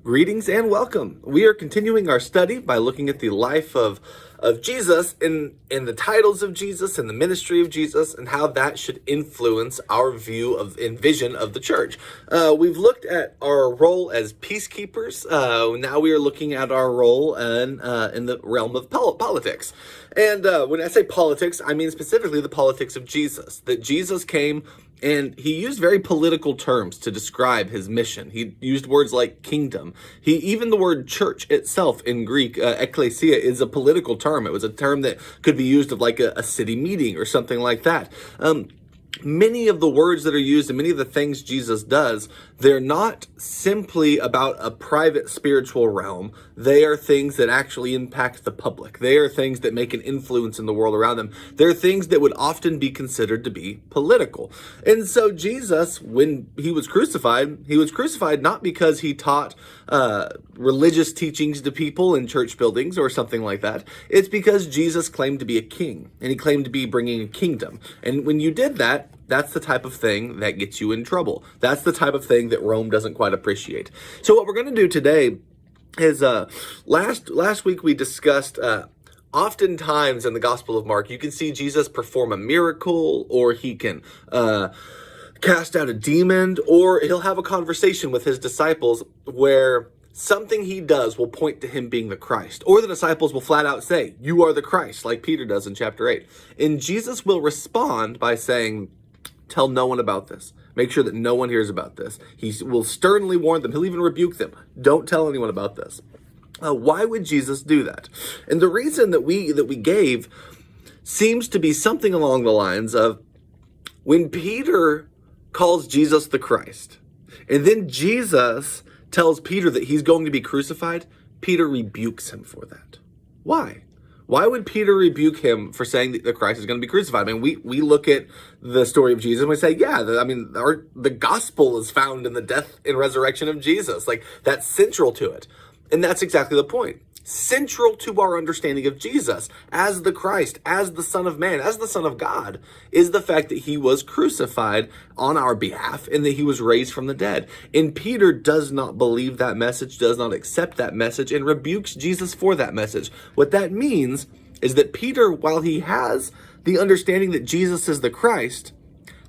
Greetings and welcome. We are continuing our study by looking at the life of Jesus and the titles of Jesus and the ministry of Jesus and how that should influence our view of and vision of the church. We've looked at our role as peacekeepers. Now we are looking at our role in the realm of politics. And when I say politics, I mean specifically the politics of Jesus. That Jesus came and he used very political terms to describe his mission. He used words like kingdom. Even the word church itself in Greek, ekklesia, is a political term. It was a term that could be used of like a city meeting or something like that. Many of the words that are used and many of the things Jesus does, they're not simply about a private spiritual realm. They are things that actually impact the public. They are things that make an influence in the world around them. They're things that would often be considered to be political. And so Jesus, when he was crucified not because he taught religious teachings to people in church buildings or something like that. It's because Jesus claimed to be a king, and he claimed to be bringing a kingdom. And when you did that, that's the type of thing that gets you in trouble. That's the type of thing that Rome doesn't quite appreciate. So what we're going to do today is last week we discussed oftentimes in the Gospel of Mark, you can see Jesus perform a miracle, or he can cast out a demon, or he'll have a conversation with his disciples where something he does will point to him being the Christ. Or the disciples will flat out say, "You are the Christ," like Peter does in chapter 8. And Jesus will respond by saying, "Tell no one about this. Make sure that no one hears about this." He will sternly warn them. He'll even rebuke them. Don't tell anyone about this. Why would Jesus do that? And the reason that we gave seems to be something along the lines of when Peter calls Jesus the Christ, and then Jesus tells Peter that he's going to be crucified, Peter rebukes him for that. Why? Why would Peter rebuke him for saying that the Christ is going to be crucified? I mean, we look at the story of Jesus and we say, the gospel is found in the death and resurrection of Jesus. Like, that's central to it. And that's exactly the point. Central to our understanding of Jesus as the Christ, as the Son of Man, as the Son of God, is the fact that he was crucified on our behalf and that he was raised from the dead. And Peter does not believe that message, does not accept that message, and rebukes Jesus for that message. What that means is that Peter, while he has the understanding that Jesus is the Christ,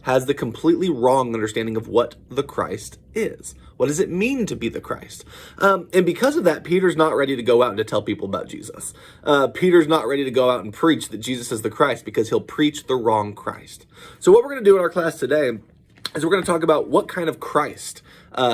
has the completely wrong understanding of what the Christ is. What does it mean to be the Christ? And because of that, Peter's not ready to go out and to tell people about Jesus. Peter's not ready to go out and preach that Jesus is the Christ because he'll preach the wrong Christ. So what we're going to do in our class today is we're going to talk about what kind of Christ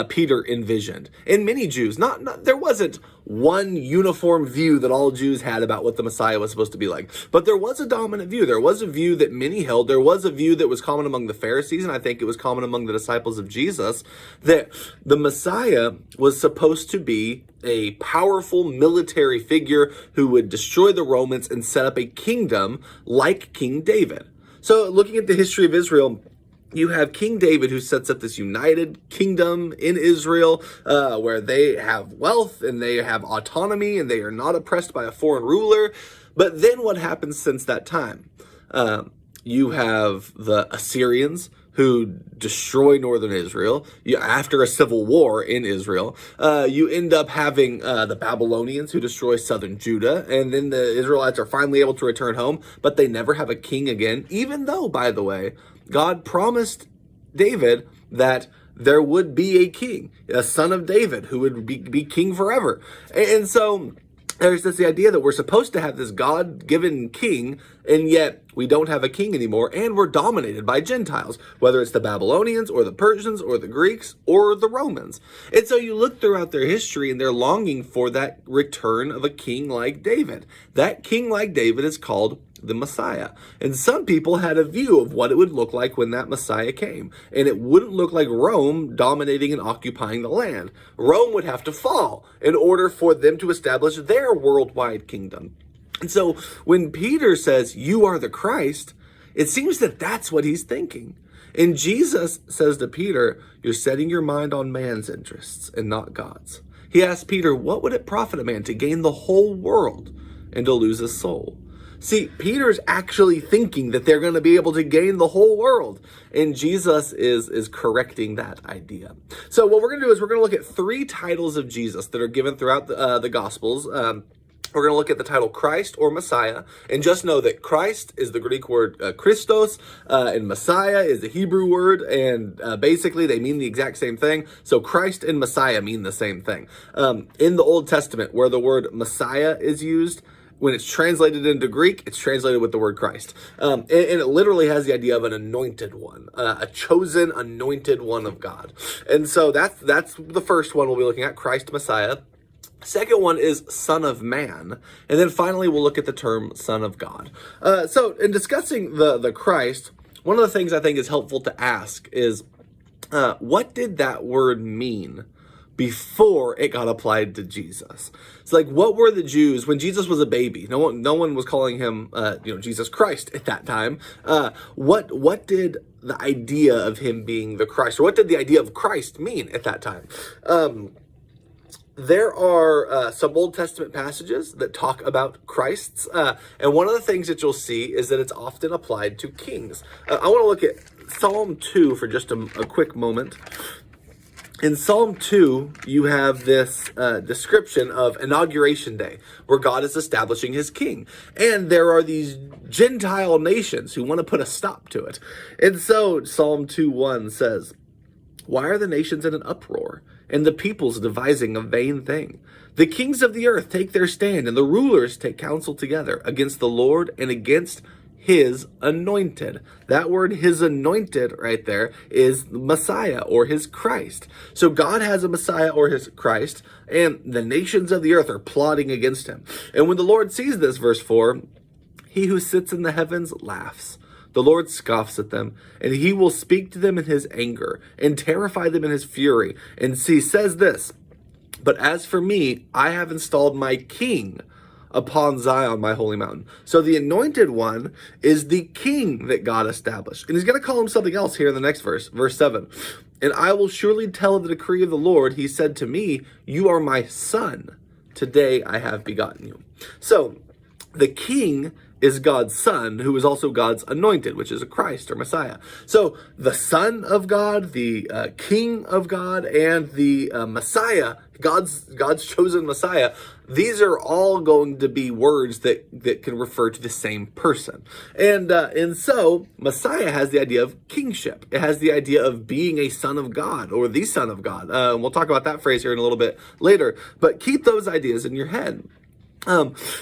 Peter envisioned. And many Jews, there wasn't one uniform view that all Jews had about what the Messiah was supposed to be like. But there was a dominant view. There was a view that many held. There was a view that was common among the Pharisees, and I think it was common among the disciples of Jesus, that the Messiah was supposed to be a powerful military figure who would destroy the Romans and set up a kingdom like King David. So looking at the history of Israel, you have King David, who sets up this united kingdom in Israel where they have wealth and they have autonomy and they are not oppressed by a foreign ruler. But then what happens since that time? You have the Assyrians who destroy northern Israel. After a civil war in Israel, you end up having the Babylonians who destroy southern Judah, and then the Israelites are finally able to return home, but they never have a king again, even though, by the way, God promised David that there would be a king, a son of David, who would be king forever. And so there's this idea that we're supposed to have this God-given king, and yet we don't have a king anymore, and we're dominated by Gentiles, whether it's the Babylonians or the Persians or the Greeks or the Romans. And so you look throughout their history, and they're longing for that return of a king like David. That king like David is called the Messiah. And some people had a view of what it would look like when that Messiah came. And it wouldn't look like Rome dominating and occupying the land. Rome would have to fall in order for them to establish their worldwide kingdom. And so when Peter says, "You are the Christ," it seems that that's what he's thinking. And Jesus says to Peter, "You're setting your mind on man's interests and not God's." He asked Peter, "What would it profit a man to gain the whole world and to lose his soul?" See, Peter's actually thinking that they're going to be able to gain the whole world. And Jesus is correcting that idea. So what we're going to do is we're going to look at 3 titles of Jesus that are given throughout the Gospels. We're going to look at the title Christ or Messiah, and just know that Christ is the Greek word Christos, and Messiah is the Hebrew word, and basically they mean the exact same thing. So Christ and Messiah mean the same thing. In the Old Testament, where the word Messiah is used, when it's translated into Greek, it's translated with the word Christ. And it literally has the idea of an anointed one, a chosen, anointed one of God. And so that's the first one we'll be looking at, Christ, Messiah. Second one is Son of Man. And then finally, we'll look at the term Son of God. So in discussing the Christ, one of the things I think is helpful to ask is, what did that word mean before it got applied to Jesus? It's like, what were the Jews when Jesus was a baby? No one was calling him, Jesus Christ at that time. What did the idea of him being the Christ, or what did the idea of Christ mean at that time? There are some Old Testament passages that talk about Christs, and one of the things that you'll see is that it's often applied to kings. I want to look at Psalm 2 for just a quick moment. In Psalm 2, you have this description of Inauguration Day, where God is establishing his king. And there are these Gentile nations who want to put a stop to it. And so Psalm 2:1 says, "Why are the nations in an uproar, and the peoples devising a vain thing? The kings of the earth take their stand, and the rulers take counsel together against the Lord and against his anointed." That word, his anointed, right there is Messiah or his Christ. So God has a Messiah or his Christ, and the nations of the earth are plotting against him. And when the Lord sees this, verse 4, "He who sits in the heavens laughs. The Lord scoffs at them, and he will speak to them in his anger and terrify them in his fury." And he says this, "But as for me, I have installed my king upon Zion, my holy mountain." So the anointed one is the king that God established. And he's going to call him something else here in the next verse, verse 7. "And I will surely tell the decree of the Lord. He said to me, you are my son. Today I have begotten you." So the king is God's son, who is also God's anointed, which is a Christ or Messiah. So the Son of God, the King of God, and the Messiah, God's chosen Messiah, these are all going to be words that can refer to the same person. And so Messiah has the idea of kingship. It has the idea of being a son of God or the Son of God. We'll talk about that phrase here in a little bit later, but keep those ideas in your head.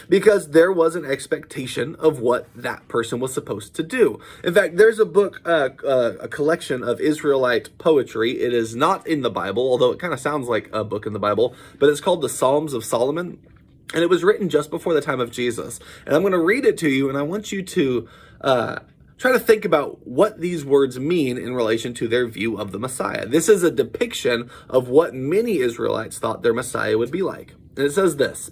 Because there was an expectation of what that person was supposed to do. In fact, there's a book, a collection of Israelite poetry. It is not in the Bible, although it kind of sounds like a book in the Bible, but it's called the Psalms of Solomon. And it was written just before the time of Jesus. And I'm going to read it to you, and I want you to try to think about what these words mean in relation to their view of the Messiah. This is a depiction of what many Israelites thought their Messiah would be like. And it says this,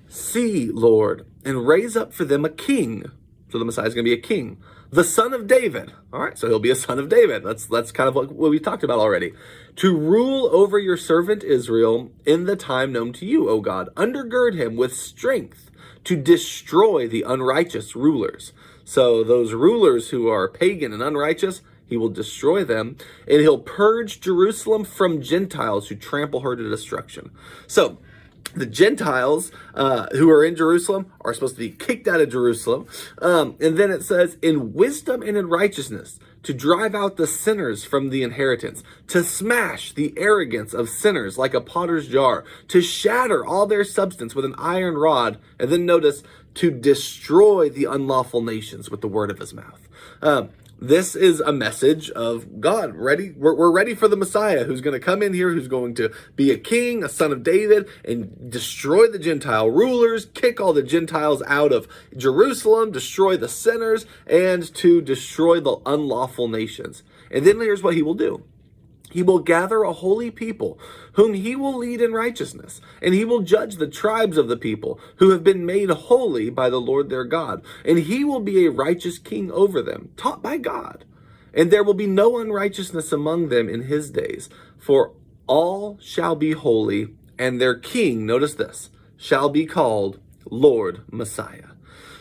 "See, Lord, and raise up for them a king." So the Messiah is going to be a king. "The son of David." All right, so he'll be a son of David. That's kind of what we talked about already. "To rule over your servant Israel in the time known to you, O God. Undergird him with strength to destroy the unrighteous rulers." So those rulers who are pagan and unrighteous, he will destroy them, and he'll purge Jerusalem from Gentiles who trample her to destruction. So the Gentiles who are in Jerusalem are supposed to be kicked out of Jerusalem. And then it says, "In wisdom and in righteousness, to drive out the sinners from the inheritance, to smash the arrogance of sinners like a potter's jar, to shatter all their substance with an iron rod." And then notice, "to destroy the unlawful nations with the word of his mouth." This is a message of God. Ready? We're ready for the Messiah who's going to come in here, who's going to be a king, a son of David, and destroy the Gentile rulers, kick all the Gentiles out of Jerusalem, destroy the sinners, and to destroy the unlawful nations. And then here's what he will do. He will gather a holy people whom he will lead in righteousness, and he will judge the tribes of the people who have been made holy by the Lord their God. And he will be a righteous king over them, taught by God. And there will be no unrighteousness among them in his days, for all shall be holy, and their king, notice this, shall be called Lord Messiah.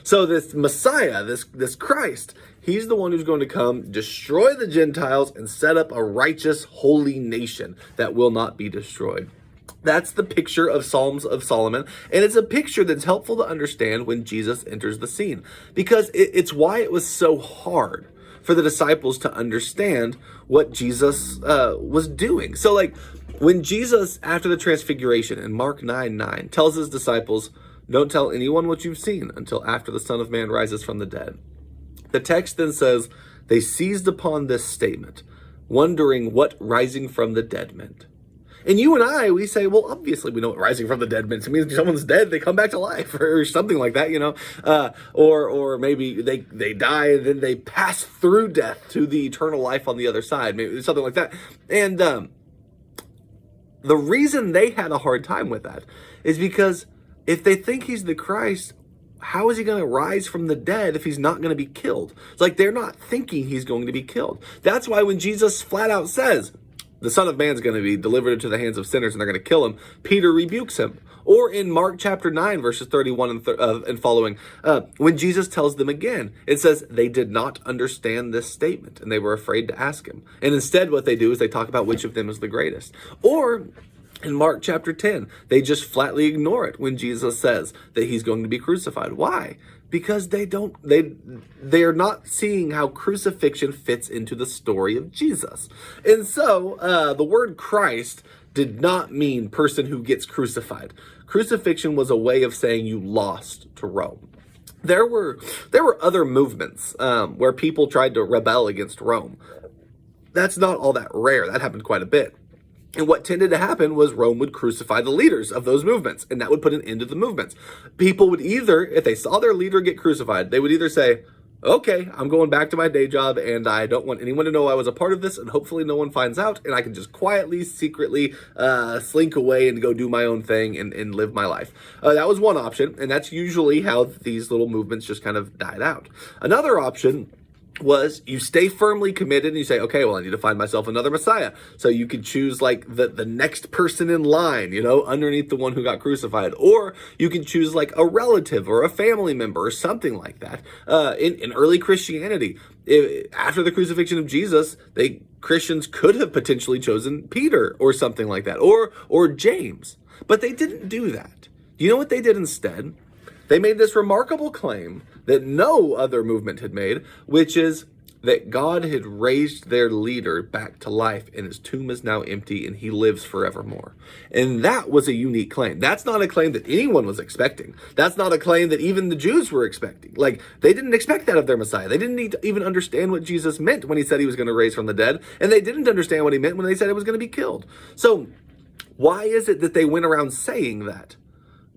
So this Messiah, this Christ, he's the one who's going to come, destroy the Gentiles, and set up a righteous, holy nation that will not be destroyed. That's the picture of Psalms of Solomon, and it's a picture that's helpful to understand when Jesus enters the scene, because it's why it was so hard for the disciples to understand what Jesus was doing. So like when Jesus, after the transfiguration in Mark 9:9, tells his disciples, "Don't tell anyone what you've seen until after the Son of Man rises from the dead." The text then says, they seized upon this statement, wondering what rising from the dead meant. And you and I, we say, well, obviously we know what rising from the dead means. It means someone's dead, they come back to life, or something like that, or maybe they die and then they pass through death to the eternal life on the other side, maybe something like that. And the reason they had a hard time with that is because if they think he's the Christ, how is he going to rise from the dead if he's not going to be killed? It's like they're not thinking he's going to be killed. That's why when Jesus flat out says, the Son of Man is going to be delivered into the hands of sinners and they're going to kill him, Peter rebukes him. Or in Mark chapter 9, verses 31 and following, when Jesus tells them again, it says they did not understand this statement and they were afraid to ask him. And instead what they do is they talk about which of them is the greatest. Or in Mark chapter 10, they just flatly ignore it when Jesus says that he's going to be crucified. Why? Because they're not seeing how crucifixion fits into the story of Jesus. And so the word Christ did not mean person who gets crucified. Crucifixion was a way of saying you lost to Rome. There were other movements where people tried to rebel against Rome. That's not all that rare. That happened quite a bit. And what tended to happen was Rome would crucify the leaders of those movements, and that would put an end to the movements. People would either, if they saw their leader get crucified, they would either say, okay, I'm going back to my day job, and I don't want anyone to know I was a part of this, and hopefully no one finds out, and I can just quietly, secretly slink away and go do my own thing and live my life. That was one option, and that's usually how these little movements just kind of died out. Another option was you stay firmly committed and you say, okay, well, I need to find myself another Messiah. So you could choose like the next person in line, underneath the one who got crucified. Or you can choose like a relative or a family member or something like that. In early Christianity, after the crucifixion of Jesus, Christians could have potentially chosen Peter or something like that, or James. But they didn't do that. You know what they did instead? They made this remarkable claim that no other movement had made, which is that God had raised their leader back to life and his tomb is now empty and he lives forevermore. And that was a unique claim. That's not a claim that anyone was expecting. That's not a claim that even the Jews were expecting. Like, they didn't expect that of their Messiah. They didn't even understand what Jesus meant when he said he was going to raise from the dead. And they didn't understand what he meant when they said it was going to be killed. So why is it that they went around saying that?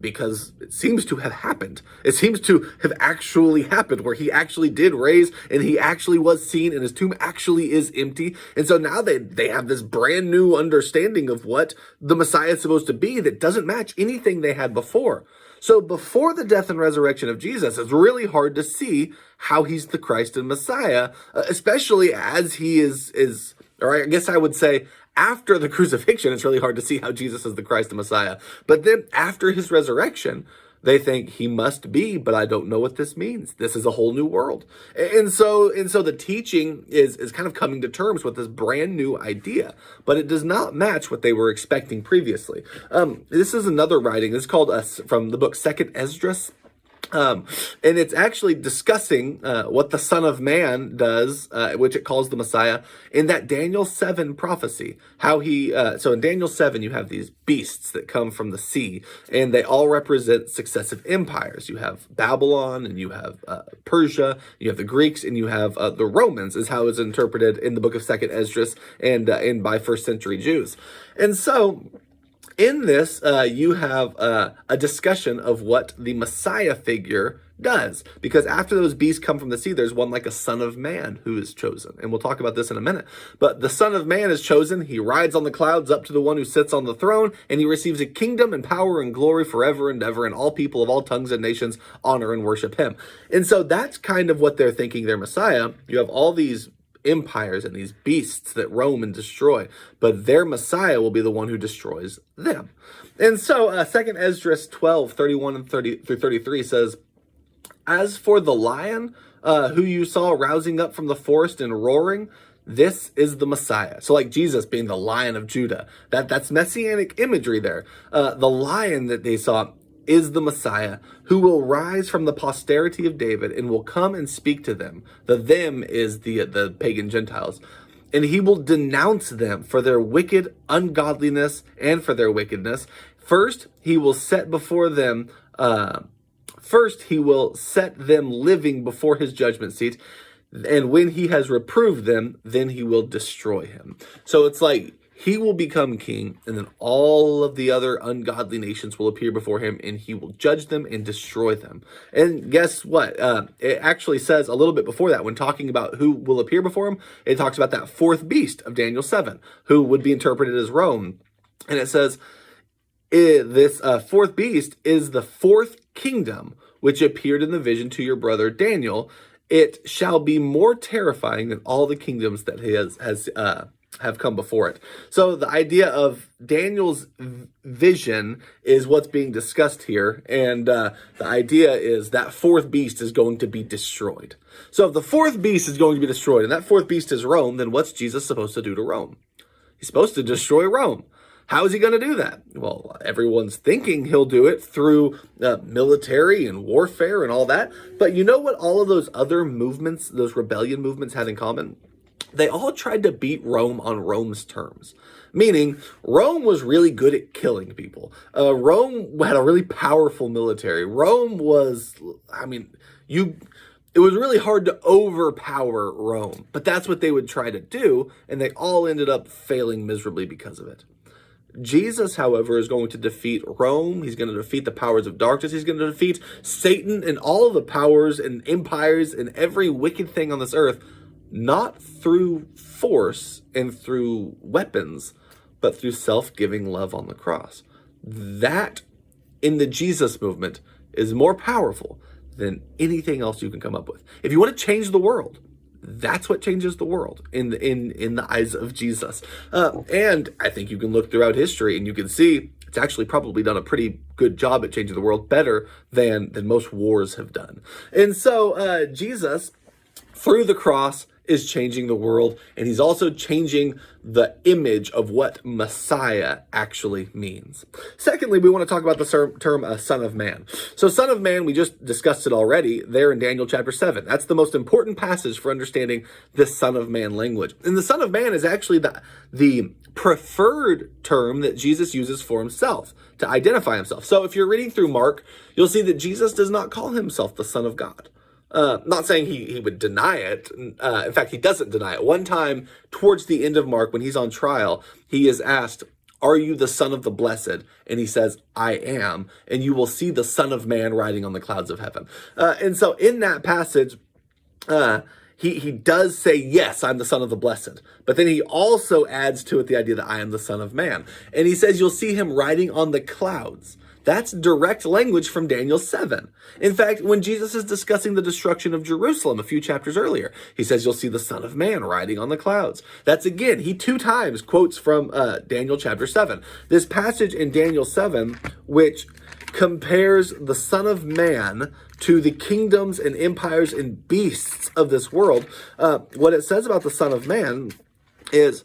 Because it seems to have happened. It seems to have actually happened where he actually did raise and he actually was seen and his tomb actually is empty. And so now they have this brand new understanding of what the Messiah is supposed to be that doesn't match anything they had before. So before the death and resurrection of Jesus, it's really hard to see how he's the Christ and Messiah, especially as he is, or I guess I would say, after the crucifixion, it's really hard to see how Jesus is the Christ and Messiah. But then after his resurrection, they think he must be, but I don't know what this means. This is a whole new world. And so the teaching is kind of coming to terms with this brand new idea, but it does not match what they were expecting previously. This is another writing. This is called from the book 2nd Esdras. And it's actually discussing what the Son of Man does, which it calls the Messiah, in that Daniel 7 prophecy. How so in Daniel 7, you have these beasts that come from the sea, and they all represent successive empires. You have Babylon, and you have Persia, you have the Greeks, and you have the Romans, is how it's interpreted in the book of 2nd Esdras and by first century Jews. And so in this, you have a discussion of what the Messiah figure does. Because after those beasts come from the sea, there's one like a Son of Man who is chosen. And we'll talk about this in a minute. But the Son of Man is chosen. He rides on the clouds up to the one who sits on the throne, and he receives a kingdom and power and glory forever and ever, and all people of all tongues and nations honor and worship him. And so that's kind of what they're thinking their Messiah. You have all these empires and these beasts that roam and destroy, but their Messiah will be the one who destroys them. And so 2nd Esdras 12, 31 and 30 through 33 says, As for the lion, who you saw rousing up from the forest and roaring, this is the Messiah. So like Jesus being the Lion of Judah, that's messianic imagery there. The lion that they saw is the Messiah who will rise from the posterity of David and will come and speak to them. The them is the pagan Gentiles. And he will denounce them for their wicked ungodliness and for their wickedness. First, he will set them living before his judgment seat. And when he has reproved them, then he will destroy him. So it's like he will become king, and then all of the other ungodly nations will appear before him, and he will judge them and destroy them. And guess what? It actually says a little bit before that, when talking about who will appear before him, it talks about that fourth beast of Daniel 7, who would be interpreted as Rome. And it says, this fourth beast is the fourth kingdom, which appeared in the vision to your brother Daniel. It shall be more terrifying than all the kingdoms that he have come before it. So the idea of Daniel's vision is what's being discussed here. And the idea is that fourth beast is going to be destroyed. So if the fourth beast is going to be destroyed and that fourth beast is Rome, then what's Jesus supposed to do to Rome? He's supposed to destroy Rome. How is he going to do that? Well, everyone's thinking he'll do it through military and warfare and all that. But you know what all of those other movements, those rebellion movements had in common? They all tried to beat Rome on Rome's terms. Meaning, Rome was really good at killing people. Rome had a really powerful military. Rome was, it was really hard to overpower Rome. But that's what they would try to do, and they all ended up failing miserably because of it. Jesus, however, is going to defeat Rome. He's going to defeat the powers of darkness. He's going to defeat Satan and all of the powers and empires and every wicked thing on this earth, not through force and through weapons, but through self-giving love on the cross. That, in the Jesus movement, is more powerful than anything else you can come up with. If you want to change the world, that's what changes the world in the eyes of Jesus. And I think you can look throughout history and you can see it's actually probably done a pretty good job at changing the world, better than most wars have done. And so Jesus, through the cross, is changing the world, and he's also changing the image of what Messiah actually means. Secondly, we want to talk about the term Son of Man. So Son of Man, we just discussed it already there in Daniel chapter 7. That's the most important passage for understanding this Son of Man language. And the Son of Man is actually the preferred term that Jesus uses for himself to identify himself. So if you're reading through Mark, you'll see that Jesus does not call himself the Son of God. Not saying he would deny it. In fact, he doesn't deny it. One time, towards the end of Mark, when he's on trial, he is asked, "Are you the Son of the Blessed?" And he says, "I am. And you will see the Son of Man riding on the clouds of heaven." And so in that passage, he does say, "Yes, I'm the Son of the Blessed." But then he also adds to it the idea that I am the Son of Man. And he says, you'll see him riding on the clouds. That's direct language from Daniel 7. In fact, when Jesus is discussing the destruction of Jerusalem a few chapters earlier, he says, you'll see the Son of Man riding on the clouds. That's again, he 2 times quotes from Daniel chapter 7. This passage in Daniel 7, which compares the Son of Man to the kingdoms and empires and beasts of this world, what it says about the Son of Man is,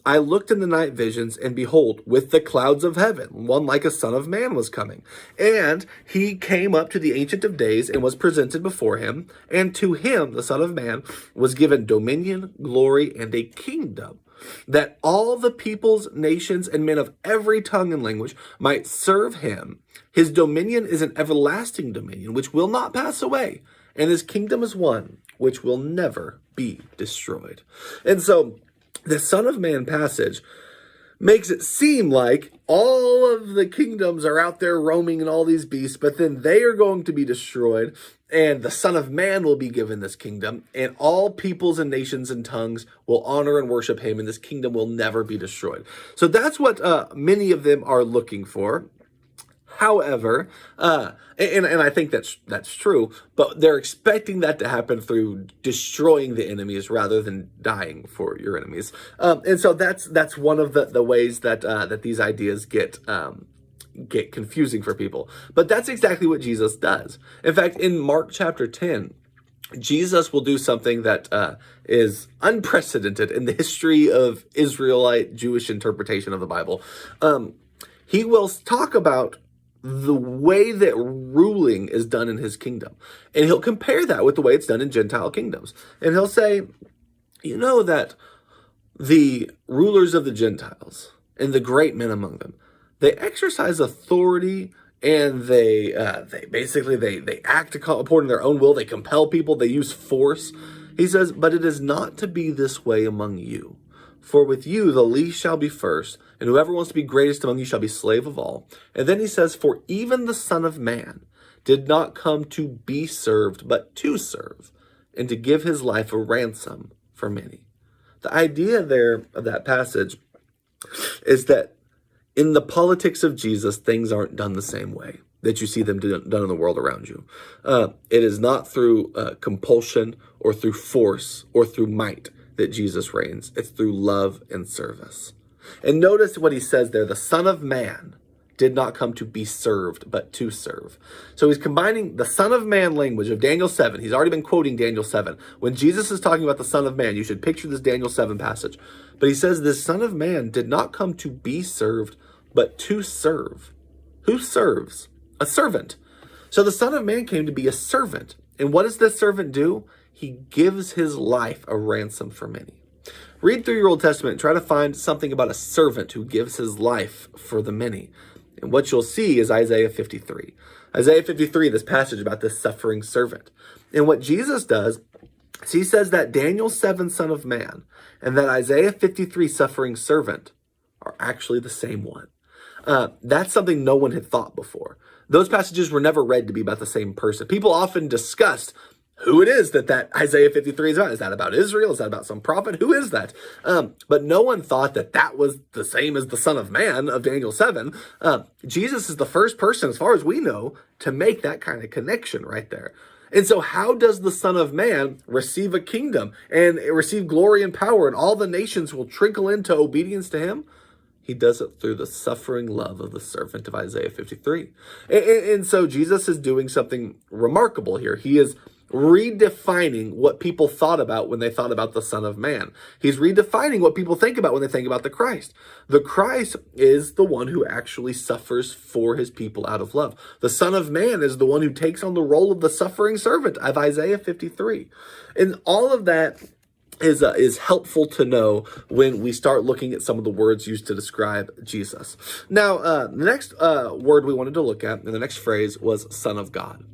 I looked in the night visions, and behold, with the clouds of heaven, one like a Son of Man was coming. And he came up to the Ancient of Days and was presented before him. And to him, the Son of Man, was given dominion, glory, and a kingdom, that all the peoples, nations, and men of every tongue and language might serve him. His dominion is an everlasting dominion, which will not pass away. And his kingdom is one which will never be destroyed. And so, the Son of Man passage makes it seem like all of the kingdoms are out there roaming and all these beasts, but then they are going to be destroyed, and the Son of Man will be given this kingdom, and all peoples and nations and tongues will honor and worship him, and this kingdom will never be destroyed. So that's what many of them are looking for. However, and I think that's true, but they're expecting that to happen through destroying the enemies rather than dying for your enemies. And so that's one of the ways that these ideas get get confusing for people. But that's exactly what Jesus does. In fact, in Mark chapter 10, Jesus will do something that is unprecedented in the history of Israelite Jewish interpretation of the Bible. He will talk about the way that ruling is done in his kingdom. And he'll compare that with the way it's done in Gentile kingdoms. And he'll say, you know that the rulers of the Gentiles and the great men among them, they exercise authority, and they act according to their own will. They compel people. They use force. He says, but it is not to be this way among you. For with you the least shall be first, and whoever wants to be greatest among you shall be slave of all. And then he says, for even the Son of Man did not come to be served, but to serve, and to give his life a ransom for many. The idea there of that passage is that in the politics of Jesus, things aren't done the same way that you see them done in the world around you. It is not through compulsion or through force or through might that Jesus reigns. It's through love and service. And notice what he says there, the Son of Man did not come to be served, but to serve. So he's combining the Son of Man language of Daniel 7. He's already been quoting Daniel 7. When Jesus is talking about the Son of Man, you should picture this Daniel 7 passage. But he says this Son of Man did not come to be served, but to serve. Who serves? A servant. So the Son of Man came to be a servant. And what does this servant do? He gives his life a ransom for many. Read through your Old Testament and try to find something about a servant who gives his life for the many. And what you'll see is Isaiah 53. Isaiah 53, this passage about this suffering servant. And what Jesus does is he says that Daniel 7, Son of Man, and that Isaiah 53, suffering servant, are actually the same one. That's something no one had thought before. Those passages were never read to be about the same person. People often discussed who it is that Isaiah 53 is about. Is that about Israel? Is that about some prophet? Who is that? But no one thought that was the same as the Son of Man of Daniel 7. Jesus is the first person, as far as we know, to make that kind of connection right there. And so how does the Son of Man receive a kingdom and receive glory and power, and all the nations will trickle into obedience to him? He does it through the suffering love of the servant of Isaiah 53. And so Jesus is doing something remarkable here. He is redefining what people thought about when they thought about the Son of Man. He's redefining what people think about when they think about the Christ. The Christ is the one who actually suffers for his people out of love. The Son of Man is the one who takes on the role of the suffering servant of Isaiah 53. And all of that is helpful to know when we start looking at some of the words used to describe Jesus. Now, the next word we wanted to look at, and the next phrase, was Son of God.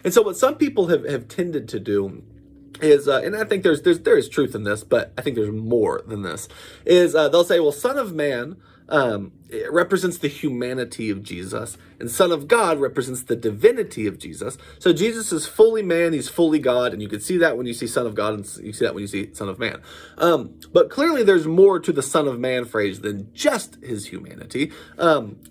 And so what some people have tended to do is, and I think there is truth in this, but I think there's more than this, is they'll say, well, Son of Man it represents the humanity of Jesus, and Son of God represents the divinity of Jesus. So Jesus is fully man, he's fully God, and you can see that when you see Son of God, and you see that when you see Son of Man. But clearly there's more to the Son of Man phrase than just his humanity.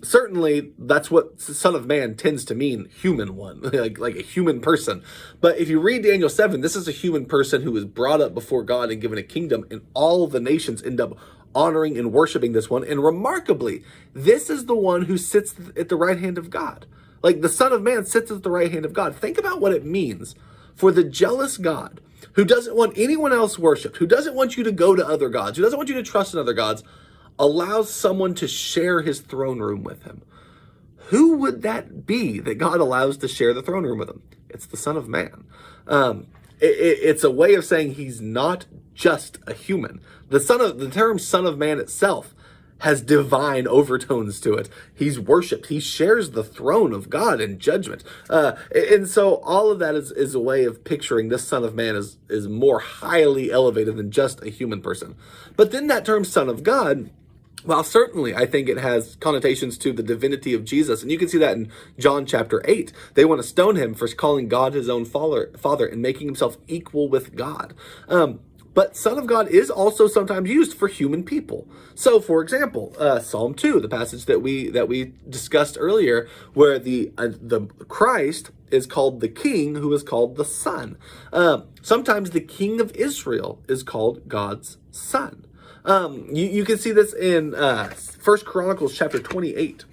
Certainly that's what Son of Man tends to mean, human one, like a human person. But if you read Daniel 7, this is a human person who is brought up before God and given a kingdom, and all the nations end up honoring and worshiping this one. And remarkably, this is the one who sits at the right hand of God. Like the Son of Man sits at the right hand of God. Think about what it means for the jealous God who doesn't want anyone else worshipped, who doesn't want you to go to other gods, who doesn't want you to trust in other gods, allows someone to share his throne room with him. Who would that be that God allows to share the throne room with him? It's the Son of Man. It's a way of saying he's not just a human. The term Son of Man itself has divine overtones to it. He's worshipped. He shares the throne of God in judgment. And so all of that is a way of picturing this Son of Man is more highly elevated than just a human person. But then that term Son of God, while certainly I think it has connotations to the divinity of Jesus, and you can see that in John chapter 8. They want to stone him for calling God his own father and making himself equal with God. But Son of God is also sometimes used for human people. So, for example, Psalm 2, the passage that we discussed earlier, where the Christ is called the King, who is called the Son. Sometimes the King of Israel is called God's Son. You can see this in 1 Chronicles chapter 28.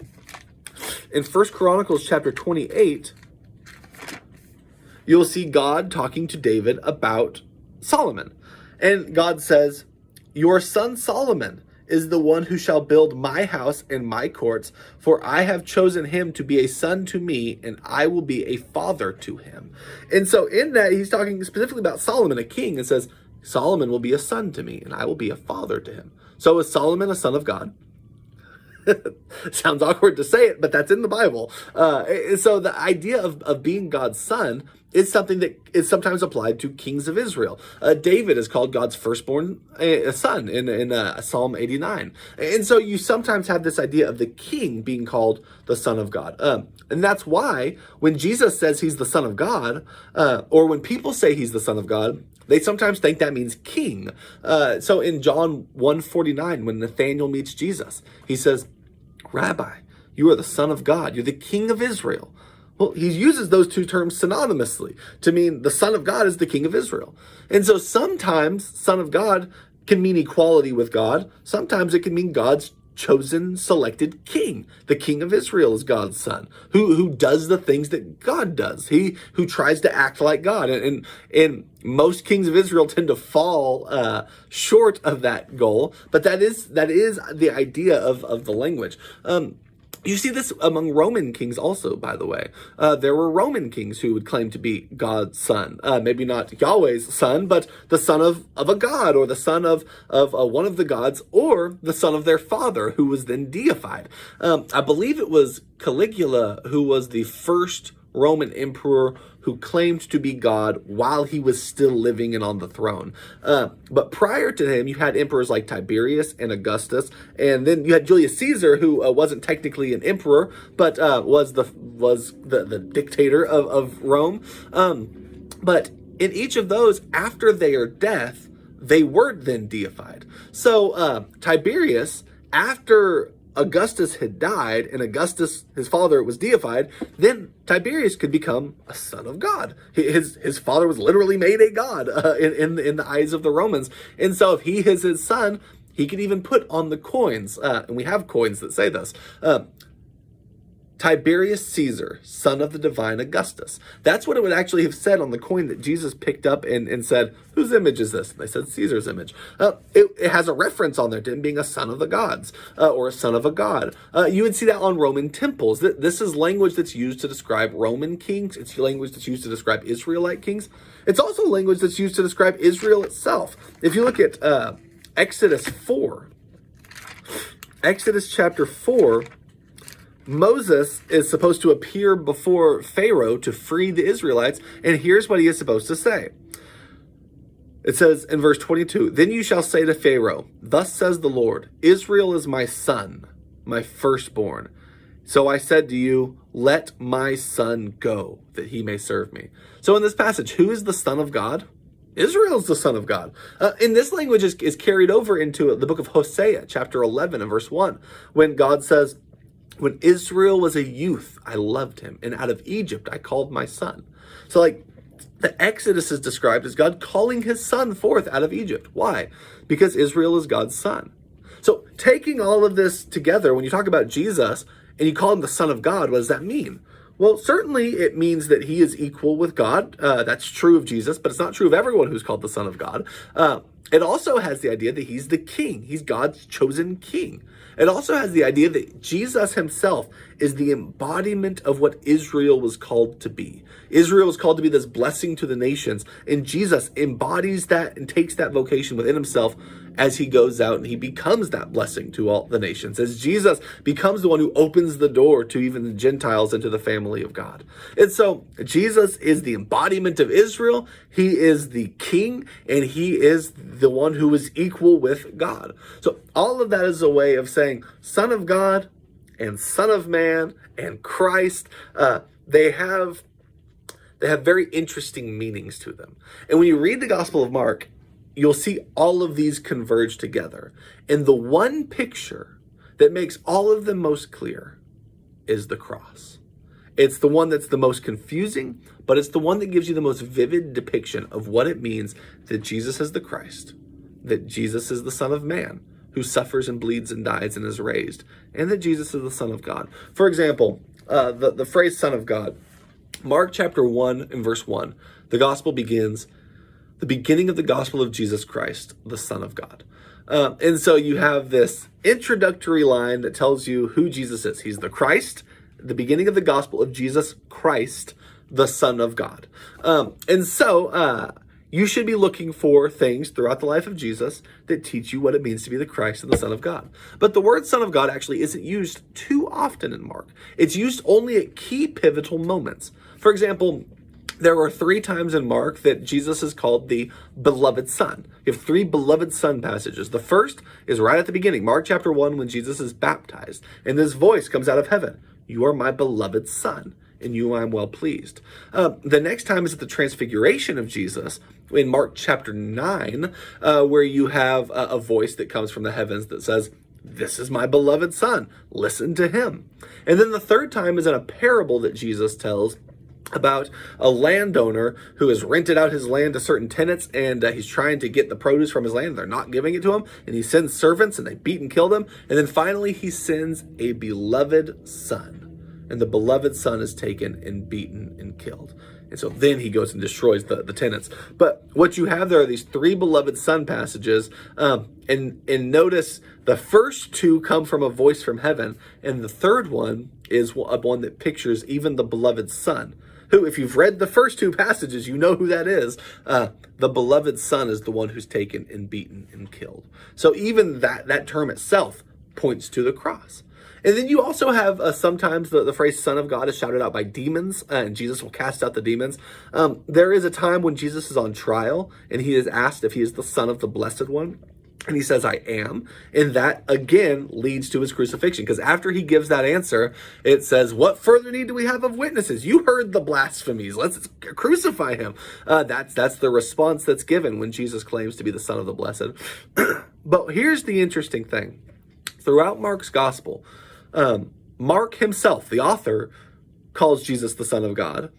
in 1 Chronicles chapter 28, you'll see God talking to David about Solomon. And God says, "Your son Solomon is the one who shall build my house and my courts, for I have chosen him to be a son to me, and I will be a father to him." And so in that, he's talking specifically about Solomon, a king, and says, Solomon will be a son to me, and I will be a father to him. So is Solomon a son of God? Sounds awkward to say it, but that's in the Bible. So the idea of being God's son is something that is sometimes applied to kings of Israel. David is called God's firstborn son in Psalm 89. And so you sometimes have this idea of the king being called the son of God. And that's why when Jesus says he's the son of God, or when people say he's the son of God, they sometimes think that means king. So in John 1:49, when Nathanael meets Jesus, he says, "Rabbi, you are the son of God. You're the king of Israel." Well, he uses those two terms synonymously to mean the son of God is the king of Israel. And so sometimes son of God can mean equality with God. Sometimes it can mean God's chosen, selected king. The king of Israel is God's son, who does the things that God does. He who tries to act like God. And most kings of Israel tend to fall short of that goal. But that is the idea of the language. You see this among Roman kings also, by the way. There were Roman kings who would claim to be God's son. Maybe not Yahweh's son, but the son of a god, or the son of one of the gods, or the son of their father, who was then deified. I believe it was Caligula who was the first Roman emperor who claimed to be God while he was still living and on the throne. But prior to him, you had emperors like Tiberius and Augustus, and then you had Julius Caesar, who wasn't technically an emperor, but was the dictator of Rome. But in each of those, after their death, they were then deified. So Tiberius, after Augustus had died and Augustus, his father, was deified, then Tiberius could become a son of God. His father was literally made a god in the eyes of the Romans. And so if he is his son, he could even put on the coins, and we have coins that say this, Tiberius Caesar, son of the divine Augustus. That's what it would actually have said on the coin that Jesus picked up and said, "Whose image is this?" And they said, "Caesar's image." It has a reference on there to him being a son of the gods, or a son of a god. You would see that on Roman temples. This is language that's used to describe Roman kings. It's language that's used to describe Israelite kings. It's also language that's used to describe Israel itself. If you look at Exodus 4, Exodus chapter 4, Moses is supposed to appear before Pharaoh to free the Israelites, and here's what he is supposed to say. It says in verse 22, "Then you shall say to Pharaoh, 'Thus says the Lord, Israel is my son, my firstborn. So I said to you, let my son go, that he may serve me.'" So in this passage, who is the son of God? Israel is the son of God. And this language is carried over into the book of Hosea, chapter 11 and verse 1, when God says, "When Israel was a youth, I loved him, and out of Egypt I called my son." So like the Exodus is described as God calling his son forth out of Egypt. Why? Because Israel is God's son. So taking all of this together, when you talk about Jesus and you call him the son of God, what does that mean? Well, certainly it means that he is equal with God. That's true of Jesus, but it's not true of everyone who's called the son of God. It also has the idea that he's the king. He's God's chosen king. It also has the idea that Jesus himself is the embodiment of what Israel was called to be. Israel was called to be this blessing to the nations, and Jesus embodies that and takes that vocation within himself as he goes out and he becomes that blessing to all the nations, as Jesus becomes the one who opens the door to even the Gentiles into the family of God. And so Jesus is the embodiment of Israel. He is the king, and he is the one who is equal with God. So all of that is a way of saying Son of God and Son of Man and Christ, they have very interesting meanings to them. And when you read the Gospel of Mark, you'll see all of these converge together. And the one picture that makes all of them most clear is the cross. It's the one that's the most confusing, but it's the one that gives you the most vivid depiction of what it means that Jesus is the Christ, that Jesus is the Son of Man, who suffers and bleeds and dies and is raised, and that Jesus is the Son of God. For example, the phrase Son of God. Mark chapter 1 and verse 1, the gospel begins, the beginning of the gospel of Jesus Christ, the Son of God. And so you have this introductory line that tells you who Jesus is. He's the Christ, the beginning of the gospel of Jesus Christ, the Son of God. And so you should be looking for things throughout the life of Jesus that teach you what it means to be the Christ and the Son of God. But the word Son of God actually isn't used too often in Mark. It's used only at key pivotal moments. For example, there are 3 times in Mark that Jesus is called the beloved Son. You have 3 beloved Son passages. The first is right at the beginning, Mark chapter 1, when Jesus is baptized. And this voice comes out of heaven. You are my beloved Son, in you I am well pleased. The next time is at the transfiguration of Jesus in Mark chapter 9, where you have a voice that comes from the heavens that says, this is my beloved Son, listen to him. And then the third time is in a parable that Jesus tells about a landowner who has rented out his land to certain tenants, and he's trying to get the produce from his land. They're not giving it to him, and he sends servants, and they beat and kill them. And then finally, he sends a beloved Son, and the beloved Son is taken and beaten and killed. And so then he goes and destroys the tenants. But what you have there are these 3 beloved Son passages, and notice the first 2 come from a voice from heaven, and the third one is one that pictures even the beloved Son, who, if you've read the first 2 passages, you know who that is. The beloved Son is the one who's taken and beaten and killed. So even that term itself points to the cross. And then you also have sometimes the phrase Son of God is shouted out by demons, and Jesus will cast out the demons. There is a time when Jesus is on trial, and he is asked if he is the Son of the Blessed One. And he says, I am. And that, again, leads to his crucifixion. Because after he gives that answer, it says, what further need do we have of witnesses? You heard the blasphemies. Let's crucify him. That's the response that's given when Jesus claims to be the Son of the Blessed. But here's the interesting thing. Throughout Mark's gospel, Mark himself, the author, calls Jesus the Son of God.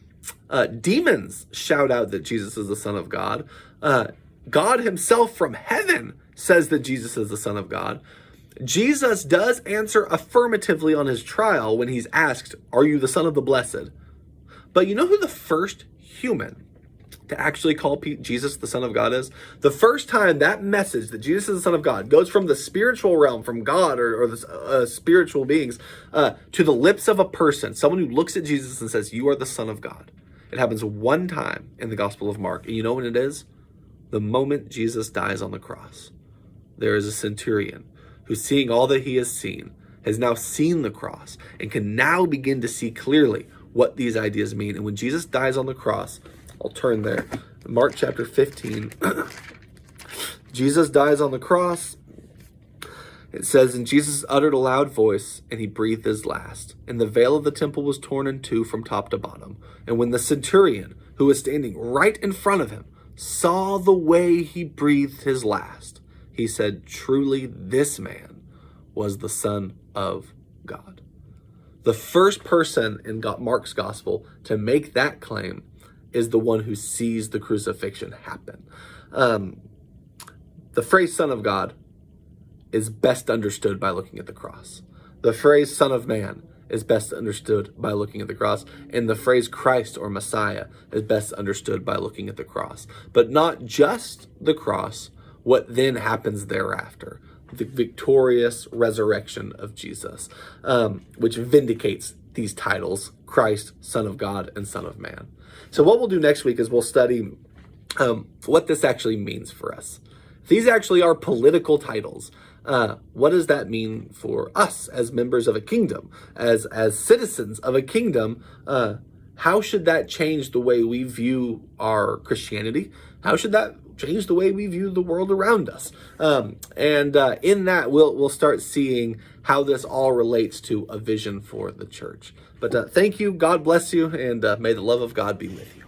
Demons shout out that Jesus is the Son of God. God himself from heaven says that Jesus is the Son of God. Jesus does answer affirmatively on his trial when he's asked, are you the Son of the Blessed? But you know who the first human to actually call Jesus the Son of God is? The first time that message that Jesus is the Son of God goes from the spiritual realm, from God or the spiritual beings, to the lips of a person, someone who looks at Jesus and says, you are the Son of God. It happens one time in the Gospel of Mark. And you know when it is? The moment Jesus dies on the cross. There is a centurion who, seeing all that he has seen, has now seen the cross and can now begin to see clearly what these ideas mean. And when Jesus dies on the cross, I'll turn there. Mark chapter 15. Jesus dies on the cross. It says, and Jesus uttered a loud voice, and he breathed his last. And the veil of the temple was torn in 2 from top to bottom. And when the centurion, who was standing right in front of him, saw the way he breathed his last, he said, truly this man was the Son of God. The first person in Mark's gospel to make that claim is the one who sees the crucifixion happen. The phrase Son of God is best understood by looking at the cross. The phrase Son of Man is best understood by looking at the cross. And the phrase Christ or Messiah is best understood by looking at the cross. But not just the cross, what then happens thereafter. The victorious resurrection of Jesus, which vindicates these titles, Christ, Son of God, and Son of Man. So what we'll do next week is we'll study what this actually means for us. These actually are political titles. What does that mean for us as members of a kingdom, as citizens of a kingdom? How should that change the way we view our Christianity? How should that change the way we view the world around us? And in that, we'll start seeing how this all relates to a vision for the church. But thank you. God bless you. And may the love of God be with you.